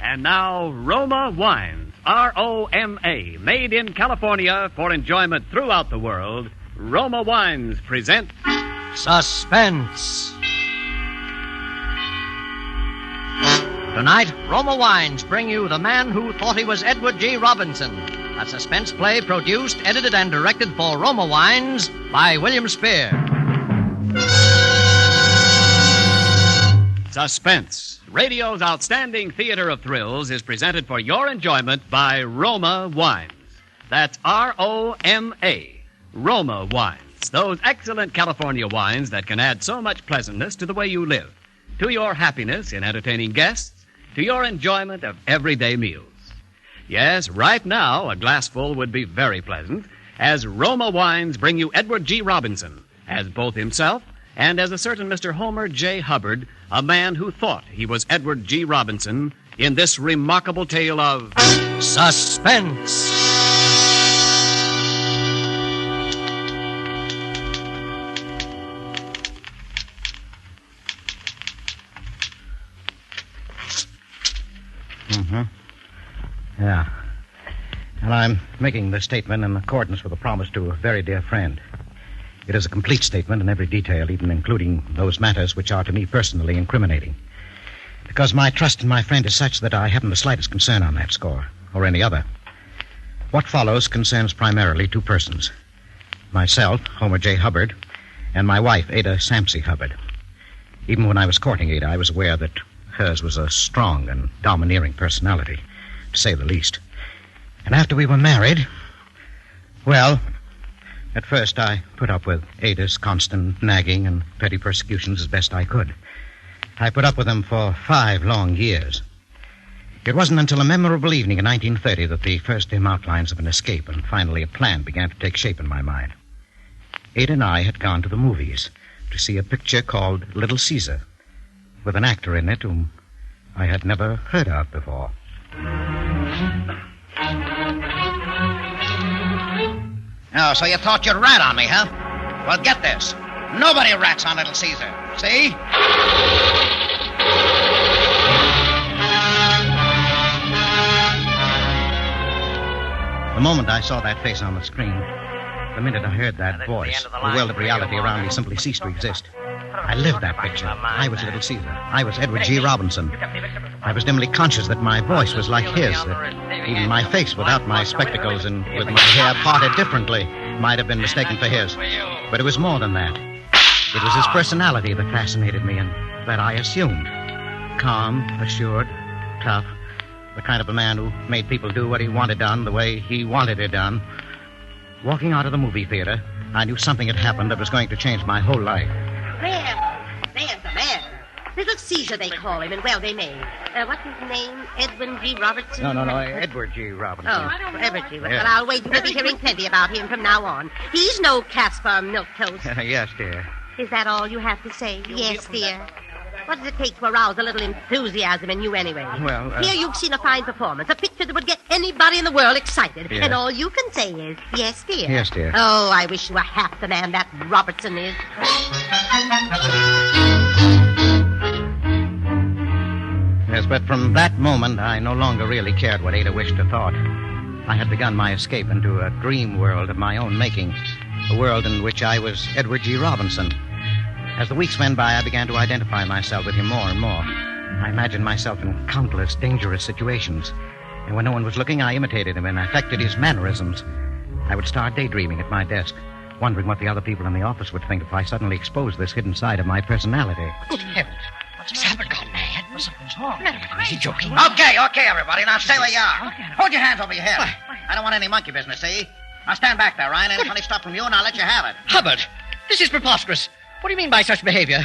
And now, Roma Wines, R-O-M-A, made in California for enjoyment throughout the world. Roma Wines present Suspense. Tonight, Roma Wines bring you The Man Who Thought He Was Edward G. Robinson, a suspense play produced, edited, and directed for Roma Wines by William Spear. Suspense, radio's outstanding theater of thrills, is presented for your enjoyment by Roma Wines. That's R-O-M-A, Roma Wines. Those excellent California wines that can add so much pleasantness to the way you live, to your happiness in entertaining guests, to your enjoyment of everyday meals. Yes, right now, a glassful would be very pleasant, as Roma Wines bring you Edward G. Robinson, as both himself and as a certain Mr. Homer J. Hubbard, a man who thought he was Edward G. Robinson, in this remarkable tale of Suspense. Yeah. And I'm making this statement in accordance with a promise to a very dear friend. It is a complete statement in every detail, even including those matters which are to me personally incriminating. Because my trust in my friend is such that I haven't the slightest concern on that score, or any other. What follows concerns primarily two persons. Myself, Homer J. Hubbard, and my wife, Ada Sampsey Hubbard. Even when I was courting Ada, I was aware that hers was a strong and domineering personality, to say the least. And after we were married, well, at first I put up with Ada's constant nagging and petty persecutions as best I could. I put up with them for 5 long years. It wasn't until a memorable evening in 1930 that the first dim outlines of an escape and finally a plan began to take shape in my mind. Ada and I had gone to the movies to see a picture called Little Caesar, with an actor in it whom I had never heard of before. Oh, so you thought you'd rat on me, huh? Well, get this. Nobody rats on Little Caesar. See? The moment I saw that face on the screen, the minute I heard that voice, the world of reality around me simply ceased to exist. I lived that picture. I was Little Caesar. I was Edward G. Robinson. I was dimly conscious that my voice was like his, that even my face without my spectacles and with my hair parted differently might have been mistaken for his. But it was more than that. It was his personality that fascinated me and that I assumed. Calm, assured, tough, the kind of a man who made people do what he wanted done the way he wanted it done. Walking out of the movie theater, I knew something had happened that was going to change my whole life. There's the man. Little Caesar, they call him, and well, they may. What's his name? Edwin G. Robertson? No, Edward G. Robinson. Oh, Edward G. Well, Yeah. I'll wait until we'll be hearing plenty about him from now on. He's no Caspar Milquetoast. Yes, dear. Is that all you have to say? Yes, dear. What does it take to arouse a little enthusiasm in you anyway? Well, Here you've seen a fine performance, a picture that would get anybody in the world excited. Yeah. And all you can say is, yes, dear. Yes, dear. Oh, I wish you were half the man that Robertson is. Yes, but from that moment, I no longer really cared what Ada wished or thought. I had begun my escape into a dream world of my own making, a world in which I was Edward G. Robinson. As the weeks went by, I began to identify myself with him more and more. I imagined myself in countless dangerous situations, and when no one was looking, I imitated him and affected his mannerisms. I would start daydreaming at my desk, wondering what the other people in the office would think if I suddenly exposed this hidden side of my personality. Good heavens. What's happened, gone mad? Well, something's wrong. Is he joking? Okay, everybody. Now stay where you are. Hold your hands over your head. I don't want any monkey business, see? Now stand back there, Ryan. Any funny stuff from you, and I'll let you have it. Hubbard, this is preposterous. What do you mean by such behavior?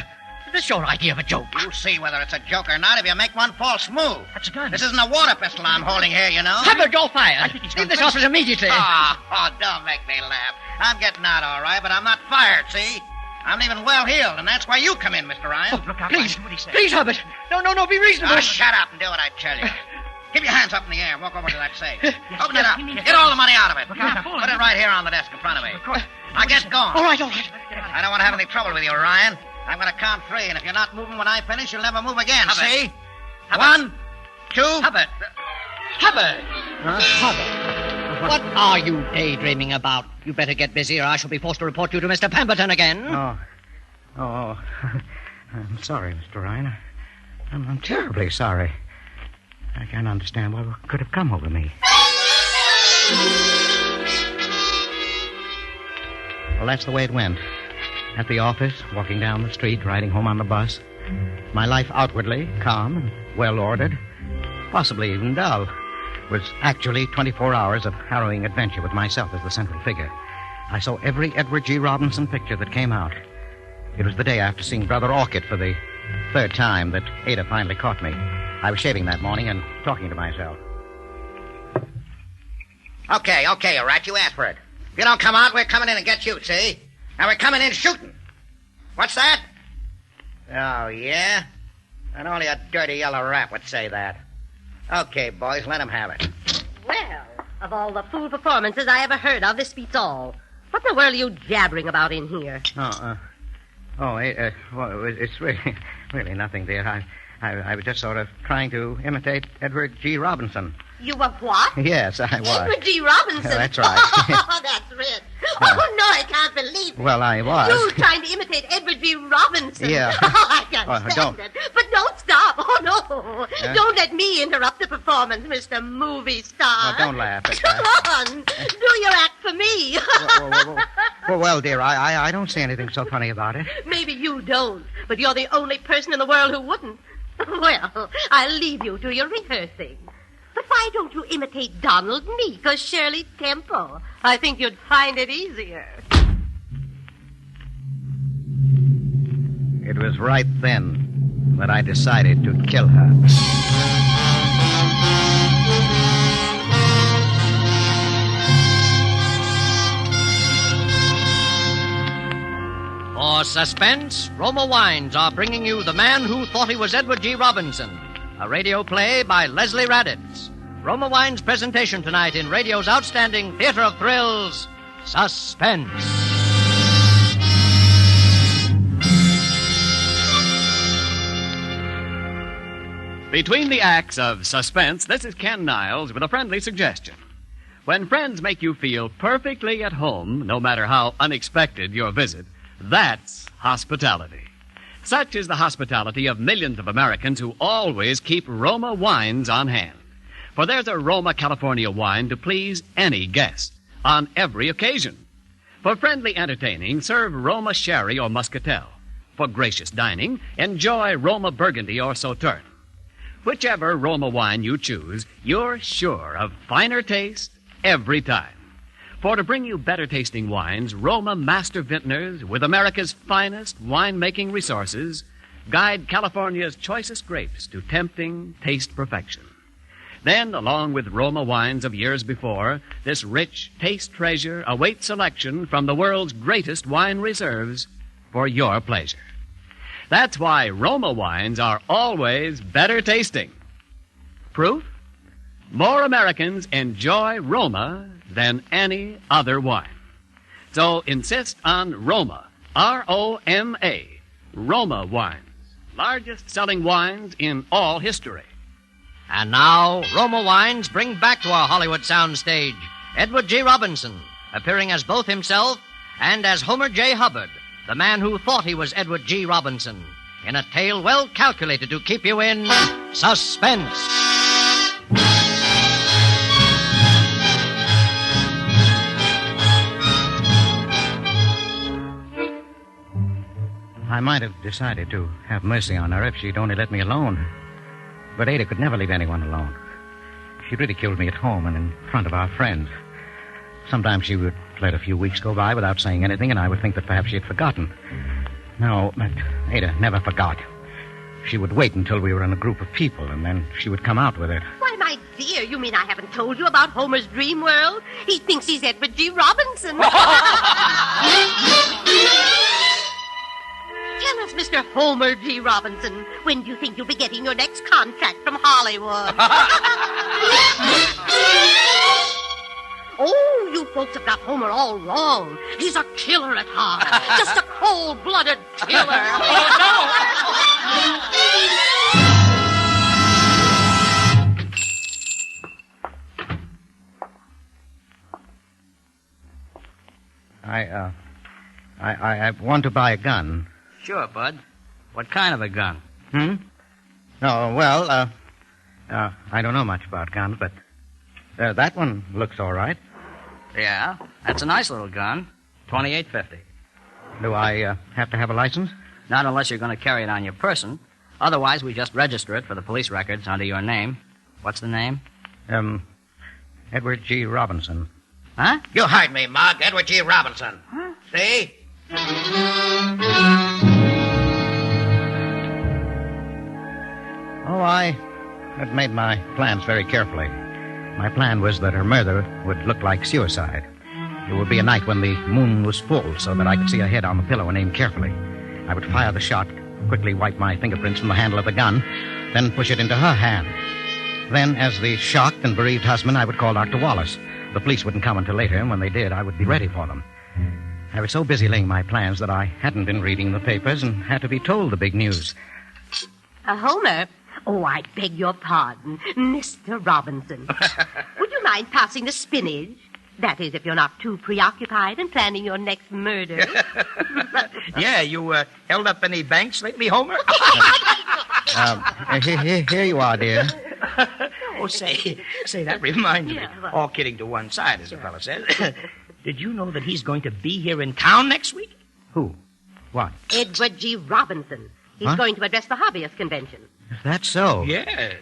Is this your idea of a joke? You'll see whether it's a joke or not if you make one false move. That's a gun. This isn't a water pistol I'm holding here, you know. Hubbard, you're fired. Leave this office immediately. Oh, don't make me laugh. I'm getting out all right, but I'm not fired, see? I'm leaving well-heeled, and that's where you come in, Mr. Ryan. Oh, look out, please. Please, Hubbard. No, be reasonable. Now, shut up and do what I tell you. Keep your hands up in the air and walk over to that safe. Open it up. Get all the money out of it. Put it right here on the desk in front of me. Now get going. All right. I don't want to have any trouble with you, Ryan. I'm going to count 3, and if you're not moving when I finish, you'll never move again, see? 1, too? Hubbard! Hubbard! What are you daydreaming about? You better get busy or I shall be forced to report you to Mr. Pemberton again. Oh. I'm sorry, Mr. Ryan. I'm terribly sorry. I can't understand what could have come over me. Well, that's the way it went. At the office, walking down the street, riding home on the bus. My life outwardly calm and well-ordered, possibly even dull, was actually 24 hours of harrowing adventure with myself as the central figure. I saw every Edward G. Robinson picture that came out. It was the day after seeing Brother Orchid for the third time that Ada finally caught me. I was shaving that morning and talking to myself. Okay, you rat. You asked for it. If you don't come out, we're coming in and get you, see? Now we're coming in shooting. What's that? Oh, yeah? And only a dirty yellow rat would say that. Okay, boys, let him have it. Well, of all the fool performances I ever heard of, this beats all. What in the world are you jabbering about in here? Well, it's really nothing, dear. I was just sort of trying to imitate Edward G. Robinson. You were what? Yes, I was. Edward G. Robinson? That's right. Oh, that's rich. Oh, no, I can't believe it. Well, I was. You trying to imitate Edward G. Robinson? Yeah. Oh, I can't stand don't. it. But don't stop. Oh, no. Don't let me interrupt the performance, Mr. Movie Star. Oh, don't laugh. Come on. Do your act for me. Well, dear, I don't see anything so funny about it. Maybe you don't, but you're the only person in the world who wouldn't. Well, I'll leave you to your rehearsing. But why don't you imitate Donald Meek or Shirley Temple? I think you'd find it easier. It was right then that I decided to kill her. For suspense, Roma Wines are bringing you The Man Who Thought He Was Edward G. Robinson, a radio play by Leslie Raditz. Roma Wines' presentation tonight in radio's outstanding theater of thrills, Suspense. Between the acts of Suspense, this is Ken Niles with a friendly suggestion. When friends make you feel perfectly at home, no matter how unexpected your visit, that's hospitality. Such is the hospitality of millions of Americans who always keep Roma wines on hand. For there's a Roma California wine to please any guest, on every occasion. For friendly entertaining, serve Roma Sherry or Muscatel. For gracious dining, enjoy Roma Burgundy or Sauterne. Whichever Roma wine you choose, you're sure of finer taste every time. For to bring you better-tasting wines, Roma Master Vintners, with America's finest wine-making resources, guide California's choicest grapes to tempting taste perfection. Then, along with Roma wines of years before, this rich taste treasure awaits selection from the world's greatest wine reserves for your pleasure. That's why Roma wines are always better tasting. Proof? More Americans enjoy Roma than any other wine. So insist on Roma, R-O-M-A, Roma wines, largest selling wines in all history. And now, Roma Wines bring back to our Hollywood soundstage Edward G. Robinson, appearing as both himself and as Homer J. Hubbard, the man who thought he was Edward G. Robinson, in a tale well calculated to keep you in suspense. I might have decided to have mercy on her if she'd only let me alone. But Ada could never leave anyone alone. She ridiculed me at home and in front of our friends. Sometimes she would let a few weeks go by without saying anything, and I would think that perhaps she had forgotten. No, but Ada never forgot. She would wait until we were in a group of people, and then she would come out with it. Why, my dear, you mean I haven't told you about Homer's dream world? He thinks he's Edward G. Robinson. Tell us, Mr. Homer G. Robinson, when do you think you'll be getting your next contract from Hollywood? Oh, you folks have got Homer all wrong. He's a killer at heart. Just a cold-blooded killer. Oh, no! I want to buy a gun. Sure, Bud. What kind of a gun? Oh, well, I don't know much about guns, but that one looks all right. Yeah, that's a nice little gun. 2850. Do I have to have a license? Not unless you're going to carry it on your person. Otherwise, we just register it for the police records under your name. What's the name? Edward G. Robinson. Huh? You heard me, Mug. Edward G. Robinson. Huh? See? Oh, I had made my plans very carefully. My plan was that her murder would look like suicide. It would be a night when the moon was full so that I could see her head on the pillow and aim carefully. I would fire the shot, quickly wipe my fingerprints from the handle of the gun, then push it into her hand. Then, as the shocked and bereaved husband, I would call Dr. Wallace. The police wouldn't come until later, and when they did, I would be ready for them. I was so busy laying my plans that I hadn't been reading the papers and had to be told the big news. Homer. Oh, I beg your pardon. Mr. Robinson. Would you mind passing the spinach? That is, if you're not too preoccupied in planning your next murder. Yeah, you held up any banks lately, Homer? Here you are, dear. Oh, say, that reminds me. Yeah, what? All kidding to one side, as the fellow says. Did you know that he's going to be here in town next week? Who? What? Edward G. Robinson. He's Huh? going to address the hobbyist convention. Is that so? Yeah.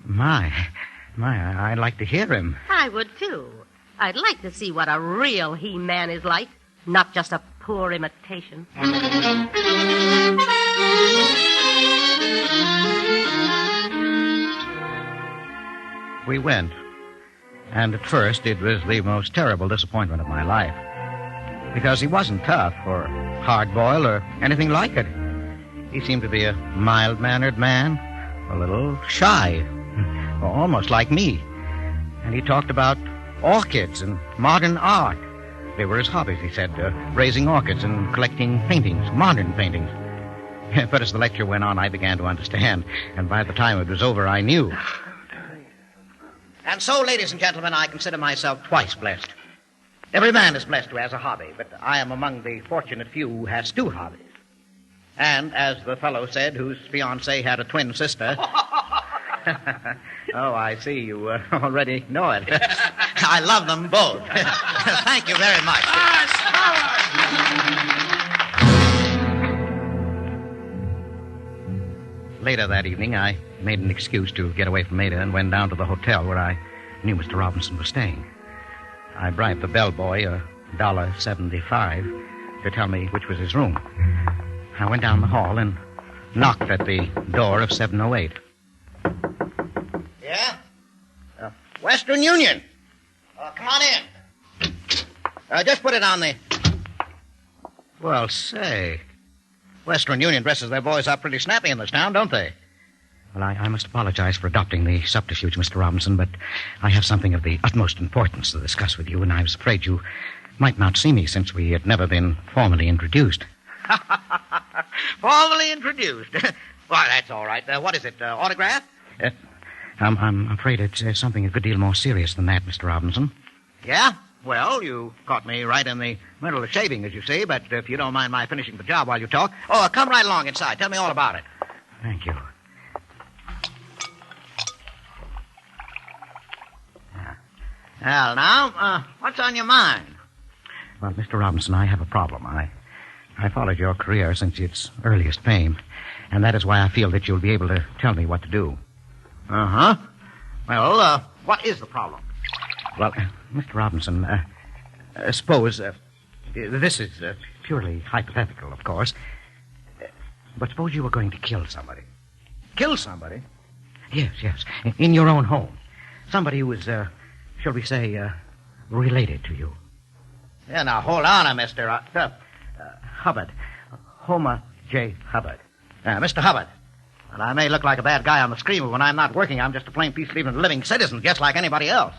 My, I'd like to hear him. I would, too. I'd like to see what a real He-Man is like, not just a poor imitation. We went. And at first, it was the most terrible disappointment of my life. Because he wasn't tough or hard-boiled or anything like it. He seemed to be a mild-mannered man, a little shy, almost like me. And he talked about orchids and modern art. They were his hobbies, he said, raising orchids and collecting paintings, modern paintings. But as the lecture went on, I began to understand. And by the time it was over, I knew. And so, ladies and gentlemen, I consider myself twice blessed. Every man is blessed who has a hobby, but I am among the fortunate few who has two hobbies. And, as the fellow said, whose fiancée had a twin sister... Oh, I see. You already know it. I love them both. Thank you very much. Later that evening, I made an excuse to get away from Ada and went down to the hotel where I knew Mr. Robinson was staying. I bribed the bellboy $1.75 to tell me which was his room. I went down the hall and knocked at the door of 708. Yeah? Western Union. Come on in. Just put it on the... Well, say, Western Union dresses their boys up pretty snappy in this town, don't they? Well, I must apologize for adopting the subterfuge, Mr. Robinson, but I have something of the utmost importance to discuss with you, and I was afraid you might not see me since we had never been formally introduced. Formally introduced. Well, that's all right. What is it, autograph? I'm afraid it's something a good deal more serious than that, Mr. Robinson. Yeah? Well, you caught me right in the middle of shaving, as you see, but if you don't mind my finishing the job while you talk... Oh, come right along inside. Tell me all about it. Thank you. Well, now, what's on your mind? Well, Mr. Robinson, I have a problem. I followed your career since its earliest fame, and that is why I feel that you'll be able to tell me what to do. Uh-huh. Well, what is the problem? Well, Mr. Robinson, suppose, this is purely hypothetical, of course, but suppose you were going to kill somebody. Kill somebody? Yes, in your own home. Somebody who is, shall we say, related to you. Yeah, now, hold on, Mr. Hubbard. Homer J. Hubbard. Mr. Hubbard. Well, I may look like a bad guy on the screen, but when I'm not working, I'm just a plain, peace-leaving, living citizen, just like anybody else.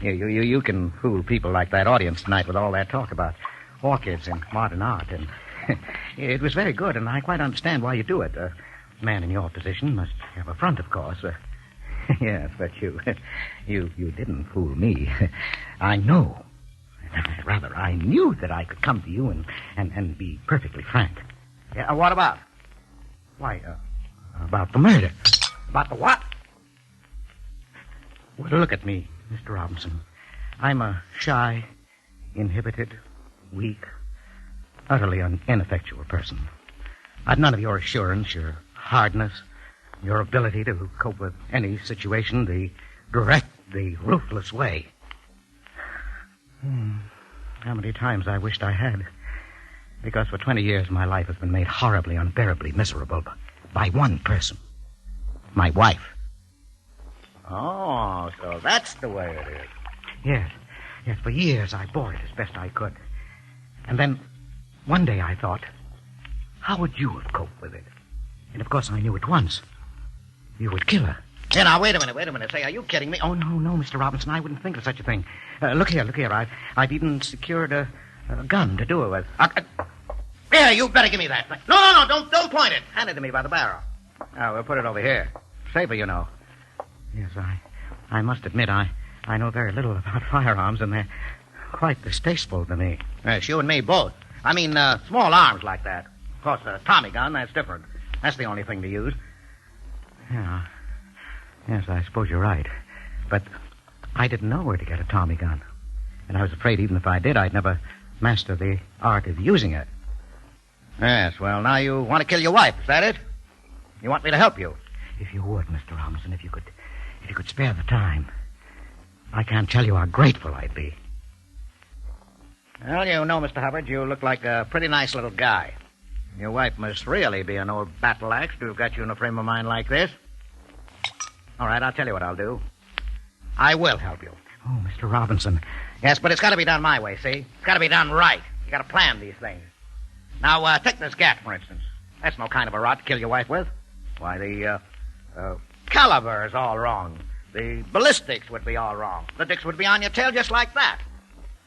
You can fool people like that audience tonight with all that talk about orchids and modern art, and it was very good, and I quite understand why you do it. A man in your position must have a front, of course. Yes, but you didn't fool me. I know Rather, I knew that I could come to you and be perfectly frank. Yeah, what about? Why, about the murder. About the what? Well, look at me, Mr. Robinson. I'm a shy, inhibited, weak, utterly ineffectual person. I've none of your assurance, your hardness, your ability to cope with any situation the direct, the ruthless way. How many times I wished I had. Because for 20 years my life has been made horribly, unbearably miserable by one person. My wife. Oh, so that's the way it is. Yes. Yes, for years I bore it as best I could. And then, one day I thought, how would you have coped with it? And of course I knew at once. You would kill her. Hey, now, wait a minute. Say, are you kidding me? Oh, no, Mr. Robinson, I wouldn't think of such a thing. Look here. I've even secured a gun to do it with. Here, you better give me that. No, don't point it. Hand it to me by the barrel. Oh, we'll put it over here. Safer, you know. Yes, I must admit, I know very little about firearms, and they're quite distasteful to me. Yes, you and me both. I mean, small arms like that. Of course, a Tommy gun, that's different. That's the only thing to use. Yeah. Yes, I suppose you're right. But I didn't know where to get a Tommy gun. And I was afraid even if I did, I'd never master the art of using it. Yes, well, now you want to kill your wife, is that it? You want me to help you? If you would, Mr. Robinson, if you could spare the time. I can't tell you how grateful I'd be. Well, you know, Mr. Hubbard, you look like a pretty nice little guy. Your wife must really be an old battle axe to have got you in a frame of mind like this. All right, I'll tell you what I'll do. I will help you. Oh, Mr. Robinson. Yes, but it's got to be done my way, see? It's got to be done right. You got to plan these things. Now, take this gat, for instance. That's no kind of a rod to kill your wife with. Why, the caliber is all wrong. The ballistics would be all wrong. The dicks would be on your tail just like that.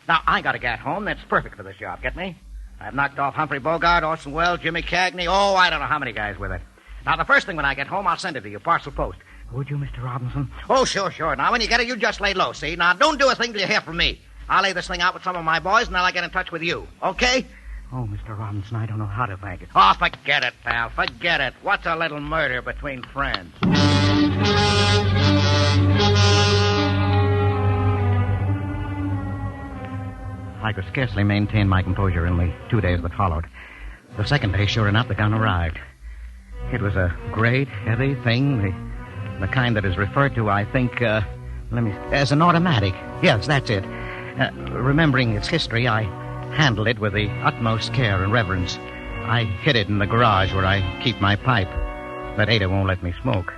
Now, I got a gat home that's perfect for this job, get me? I've knocked off Humphrey Bogart, Orson Welles, Jimmy Cagney. Oh, I don't know how many guys with it. Now, the first thing when I get home, I'll send it to you, parcel post. Would you, Mr. Robinson? Oh, sure. Now, when you get it, you just lay low, see? Now, don't do a thing till you hear from me. I'll lay this thing out with some of my boys, and then I'll get in touch with you, okay? Oh, Mr. Robinson, I don't know how to thank you. Oh, forget it, pal. Forget it. What's a little murder between friends? I could scarcely maintain my composure in the 2 days that followed. The second day, sure enough, the gun arrived. It was a great, heavy thing, the kind that is referred to, I think, as an automatic. Yes, that's it. Remembering its history, I handled it with the utmost care and reverence. I hid it in the garage where I keep my pipe. But Ada won't let me smoke.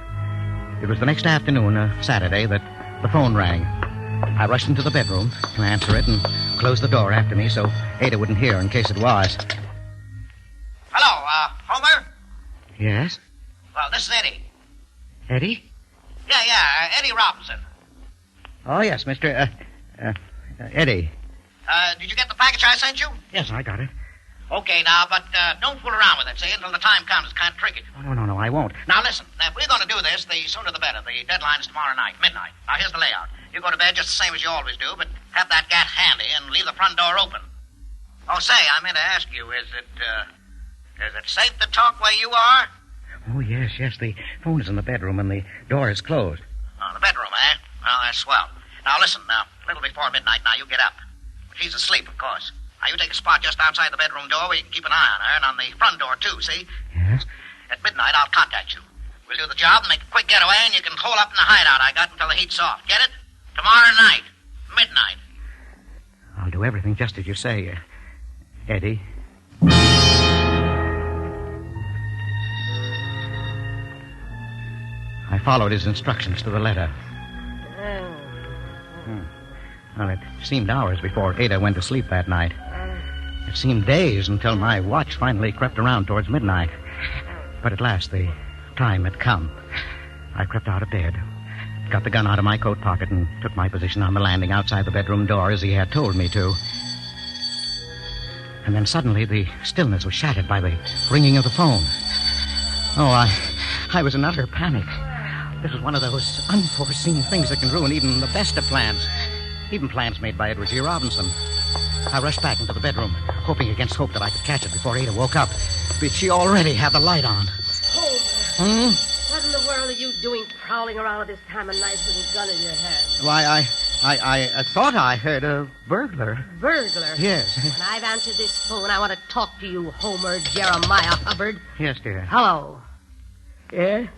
It was the next afternoon, Saturday, that the phone rang. I rushed into the bedroom to answer it and closed the door after me so Ada wouldn't hear in case it was. Hello, Homer? Yes? Well, this is Eddie. Eddie? Yeah, Eddie Robinson. Oh, yes, Mr. Eddie. Did you get the package I sent you? Yes, I got it. Okay, now, but don't fool around with it, see, until the time comes. It's kind of tricky. Oh, no, I won't. Now, listen, if we're going to do this, the sooner the better. The deadline is tomorrow night, midnight. Now, here's the layout. You go to bed just the same as you always do, but have that gat handy and leave the front door open. Oh, say, I meant to ask you, is it safe to talk where you are? Oh, yes, the phone is in the bedroom and the door is closed. Oh, the bedroom, eh? Well, that's swell. Now, listen, a little before midnight now, you get up. She's asleep, of course. Now, you take a spot just outside the bedroom door where you can keep an eye on her, and on the front door, too, see? Yes? At midnight, I'll contact you. We'll do the job and make a quick getaway, and you can hole up in the hideout I got until the heat's off. Get it? Tomorrow night. Midnight. I'll do everything just as you say, Eddie. I followed his instructions to the letter. Well, it seemed hours before Ada went to sleep that night. It seemed days until my watch finally crept around towards midnight. But at last, the time had come. I crept out of bed, got the gun out of my coat pocket, and took my position on the landing outside the bedroom door as he had told me to. And then suddenly, the stillness was shattered by the ringing of the phone. Oh, I was in utter panic. This was one of those unforeseen things that can ruin even the best of plans. Even plans made by Edward G. Robinson. I rushed back into the bedroom, hoping against hope that I could catch it before Ada woke up. But she already had the light on. Homer, what in the world are you doing prowling around at this time of night with a gun in your hand? Why, I thought I heard a burglar. Burglar? Yes. When I've answered this phone, I want to talk to you, Homer Jeremiah Hubbard. Yes, dear. Hello. Yes?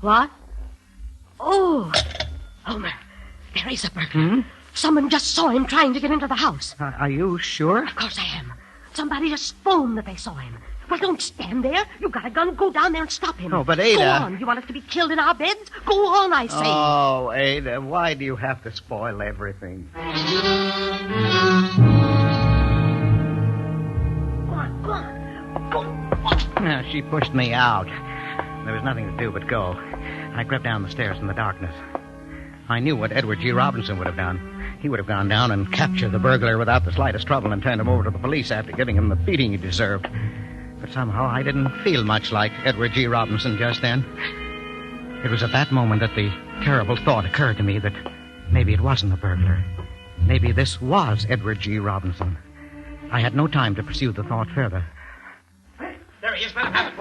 What? Oh, Homer, there is a burglar. Someone just saw him trying to get into the house. Are you sure? Of course I am. Somebody just phoned that they saw him. Well, don't stand there. You've got a gun. Go down there and stop him. Oh, but Ada... Go on. You want us to be killed in our beds? Go on, I say. Oh, Ada, why do you have to spoil everything? Go on, go on. Go. No, she pushed me out. There was nothing to do but go. I crept down the stairs in the darkness. I knew what Edward G. Robinson would have done. He would have gone down and captured the burglar without the slightest trouble and turned him over to the police after giving him the beating he deserved. But somehow I didn't feel much like Edward G. Robinson just then. It was at that moment that the terrible thought occurred to me that maybe it wasn't a burglar. Maybe this was Edward G. Robinson. I had no time to pursue the thought further. There he is. Let him have it.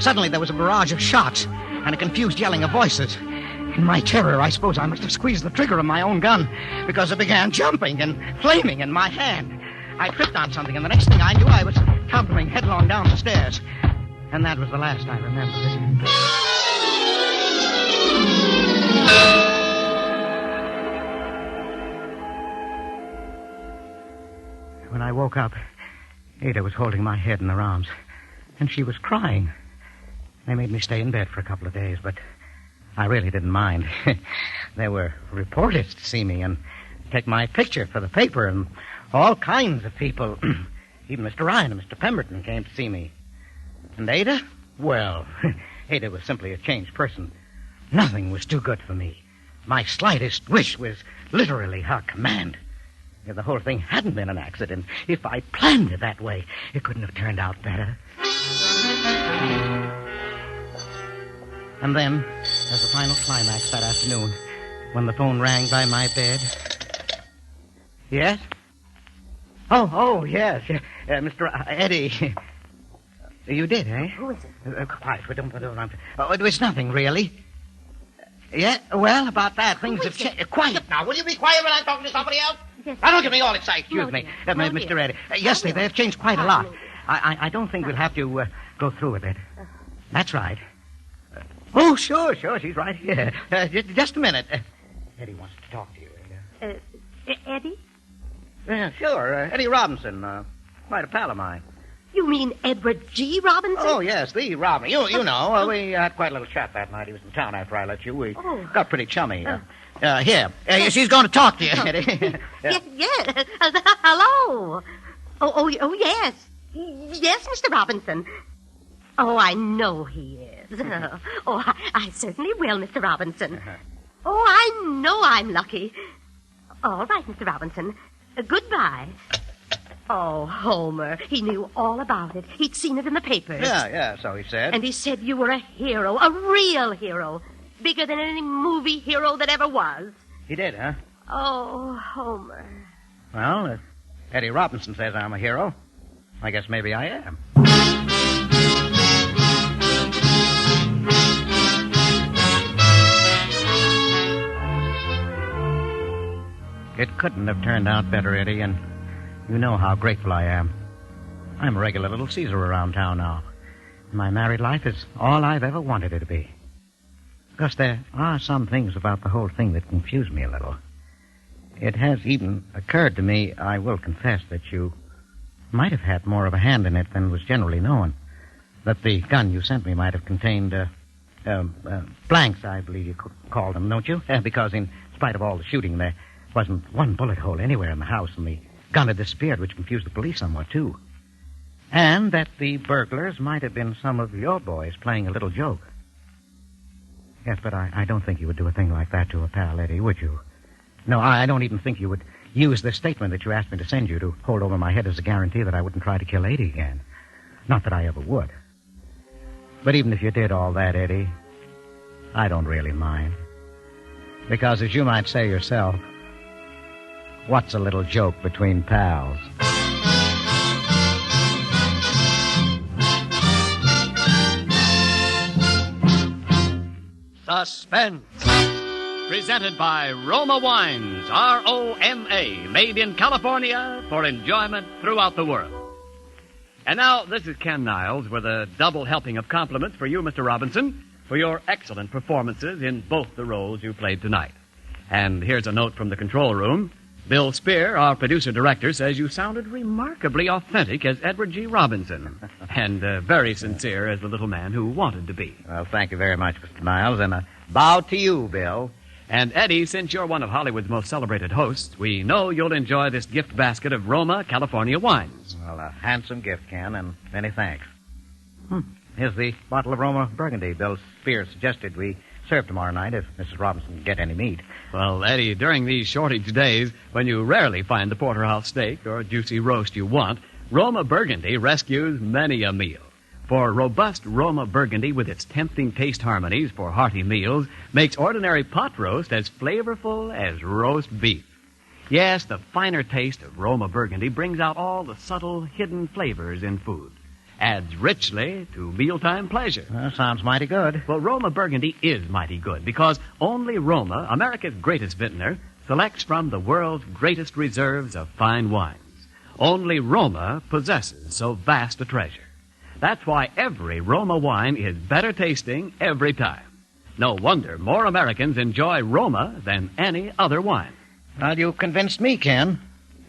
Suddenly there was a barrage of shots and a confused yelling of voices. In my terror, I suppose I must have squeezed the trigger of my own gun because it began jumping and flaming in my hand. I tripped on something, and the next thing I knew, I was toppling headlong down the stairs. And that was the last I remember. When I woke up, Ada was holding my head in her arms, and she was crying. They made me stay in bed for a couple of days, but I really didn't mind. There were reporters to see me and take my picture for the paper, and all kinds of people. Even Mr. Ryan and Mr. Pemberton came to see me. And Ada? Well, Ada was simply a changed person. Nothing was too good for me. My slightest wish was literally her command. If the whole thing hadn't been an accident, if I planned it that way, it couldn't have turned out better. And then, as the final climax that afternoon, when the phone rang by my bed... Yes? Oh, yes. Mr. Eddie. You did, eh? Who is it? Quiet. Oh, it was nothing, really. Yeah, well, about that, things have changed. Quiet now. Will you be quiet when I'm talking to somebody else? Yes. Now, don't get me all excited. Excuse me. Mr. dear. Eddie. Yes, they have changed quite a lot. I don't think we'll have to go through with it. That's right. Oh, sure, she's right here. Just a minute. Eddie wants to talk to you. Eddie? Yeah, sure. Eddie Robinson. Quite a pal of mine. You mean Edward G. Robinson? Oh, yes, the Robinson. You know. We had quite a little chat that night. He was in town after I left you. We got pretty chummy. Here. She's going to talk to you, Eddie. Yes. Hello. Oh, yes. Yes, Mr. Robinson. Oh, I know he is. I certainly will, Mr. Robinson. Oh, I know I'm lucky. All right, Mr. Robinson. Goodbye. Oh, Homer, he knew all about it. He'd seen it in the papers. Yeah, so he said. And he said you were a hero, a real hero. Bigger than any movie hero that ever was. He did, huh? Oh, Homer. Well, if Eddie Robinson says I'm a hero, I guess maybe I am. It couldn't have turned out better, Eddie, and you know how grateful I am. I'm a regular little Caesar around town now. My married life is all I've ever wanted it to be. Because there are some things about the whole thing that confuse me a little. It has even occurred to me, I will confess, that you might have had more of a hand in it than was generally known. That the gun you sent me might have contained blanks, I believe you called them, don't you? Because in spite of all the shooting, there wasn't one bullet hole anywhere in the house, and the gun had disappeared, which confused the police somewhat, too. And that the burglars might have been some of your boys playing a little joke. Yes, but I don't think you would do a thing like that to a pal, Eddie, would you? No, I don't even think you would use this statement that you asked me to send you to hold over my head as a guarantee that I wouldn't try to kill Eddie again. Not that I ever would. But even if you did all that, Eddie, I don't really mind. Because, as you might say yourself, what's a little joke between pals? Suspense. Presented by Roma Wines, R-O-M-A, made in California for enjoyment throughout the world. And now, this is Ken Niles with a double helping of compliments for you, Mr. Robinson, for your excellent performances in both the roles you played tonight. And here's a note from the control room. Bill Spear, our producer-director, says you sounded remarkably authentic as Edward G. Robinson, and very sincere as the little man who wanted to be. Well, thank you very much, Mr. Niles, and a bow to you, Bill. And Eddie, since you're one of Hollywood's most celebrated hosts, we know you'll enjoy this gift basket of Roma, California wines. Well, a handsome gift, Ken, and many thanks. Here's the bottle of Roma Burgundy Bill Spear suggested we serve tomorrow night if Mrs. Robinson can get any meat. Well, Eddie, during these shortage days, when you rarely find the porterhouse steak or juicy roast you want, Roma Burgundy rescues many a meal. For robust Roma Burgundy, with its tempting taste harmonies for hearty meals, makes ordinary pot roast as flavorful as roast beef. Yes, the finer taste of Roma Burgundy brings out all the subtle, hidden flavors in food. Adds richly to mealtime pleasure. Sounds mighty good. Well, Roma Burgundy is mighty good because only Roma, America's greatest vintner, selects from the world's greatest reserves of fine wines. Only Roma possesses so vast a treasure. That's why every Roma wine is better tasting every time. No wonder more Americans enjoy Roma than any other wine. Well, you convinced me, Ken.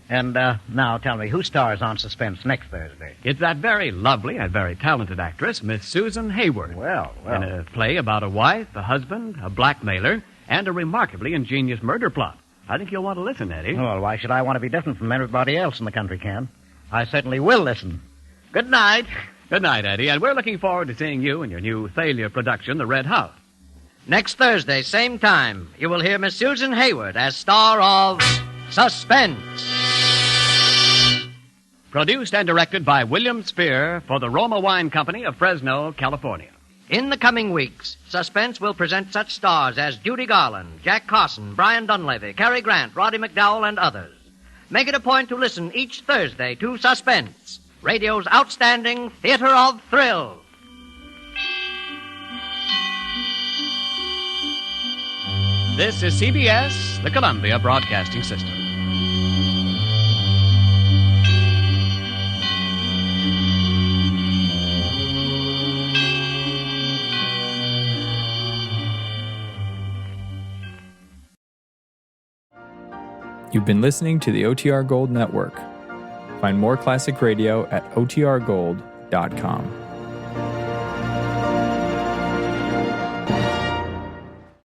And now tell me, who stars on Suspense next Thursday? It's that very lovely and very talented actress, Miss Susan Hayward. Well. In a play about a wife, a husband, a blackmailer, and a remarkably ingenious murder plot. I think you'll want to listen, Eddie. Well, why should I want to be different from everybody else in the country, Ken? I certainly will listen. Good night. Good night, Eddie, and we're looking forward to seeing you in your new Thalia production, The Red House. Next Thursday, same time, you will hear Miss Susan Hayward as star of Suspense. Produced and directed by William Spear for the Roma Wine Company of Fresno, California. In the coming weeks, Suspense will present such stars as Judy Garland, Jack Carson, Brian Dunleavy, Cary Grant, Roddy McDowell, and others. Make it a point to listen each Thursday to Suspense, radio's outstanding theater of thrills. This is CBS, the Columbia Broadcasting System. You've been listening to the OTR Gold Network. Find more classic radio at otrgold.com.